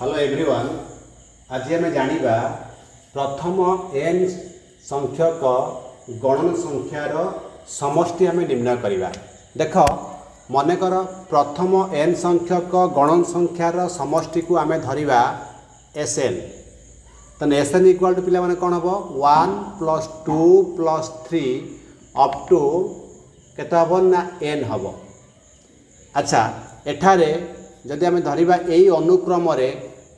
Hello everyone, आज आम जाना प्रथम एन संख्यक गणन संख्यार समष्टि आम निर्णय करवा। देख मनकर प्रथम एन संख्यक गणन संख्यार समष्टि को आम धरिबा एस एन। तो एस एन इक्वाल टू पिला माने कौन हम 1 + 2 + 3 अप टू केते हम ना एन हम। अच्छा, एठारे जदि आम धरिबा एई अनुक्रम रे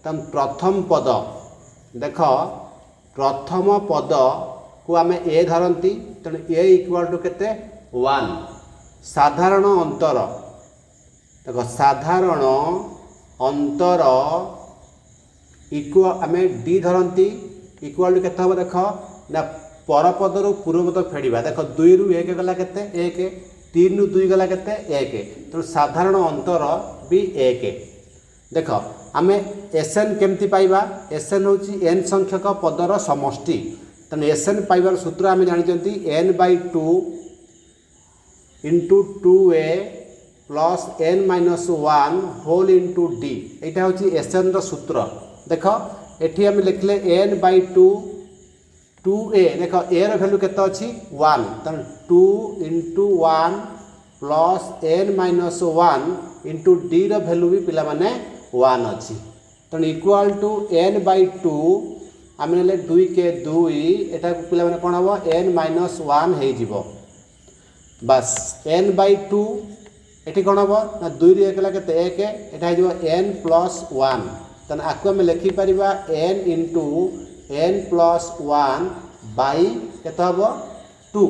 तम प्रथम पद देख प्रथम पद को आम ए धरती तेणु ए इक्वाल टू केते 1। साधारण अंतर देख साधारण अंतर इक्वाल आम डी धरती इक्वाल टू केते हम देख ना परपद रु पूर्वपद फेड़ा। देख 2 रु 1 गला केते 1, 3 रु 2 गला केते 1, तेणु साधारण अंतर भी 1। देख आम एस एन केमती पाइबा? एस एन हूँ एन संख्यक पदर समष्टि। तेणु एस एन पाइबार सूत्र आम जानते n/2 × 2a + n-1 whole into D. यहाँ हूँ एस एन सूत्र। देख एठी आम लिखले n/2 2a। देख a रो वैल्यू केते अछि 1, तेणु 2 × 1 + n-1 इंटू डी रो वैल्यू भी पिला माने 1 अच्छी। तेणु इक्वाल टू n/2 आम ने 2 के 2 एटा पिला माने कौन हम n-1 हो बस n/2 एटी कौन हम ना 2 रे 1 केते 1 एटा हो n+1। तेणु आपको आम लिखिपर n × n+1 बाई केते हम 2।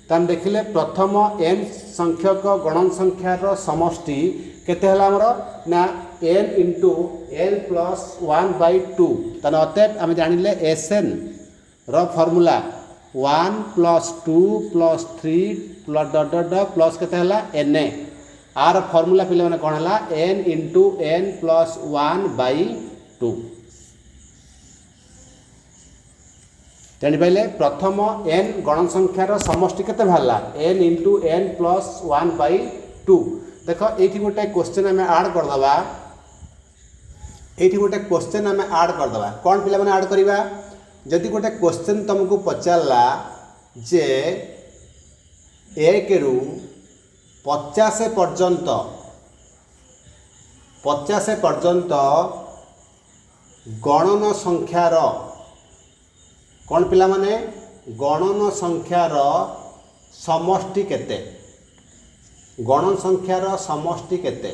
तो देखिले प्रथम n संख्यक गणन संख्यार समष्टि केते हला हमर ना n × n+1/2। तने अतएव आम जानिले एस एन रो फॉर्मूला 1 + 2 + 3 प्लस केते हला na। आर फॉर्मूला पिले माने कोन हला n × n+1/2। जानि पाइले प्रथम n गणन संख्यार समष्टि केते बाहरला n × n+1/2। देख ये गोटे क्वेश्चन आम ऐड करदे। ये गोटे क्वेश्चन आम ऐड करदे कौन पिला माने ऐड करवा? जदि गोटे क्वेश्चन तुमको पचारला जे 1 रु 50 पर्यंत गणन संख्यार कौन पिला माने गणन संख्यार समष्टि केते? गणन संख्यार समष्टि केते?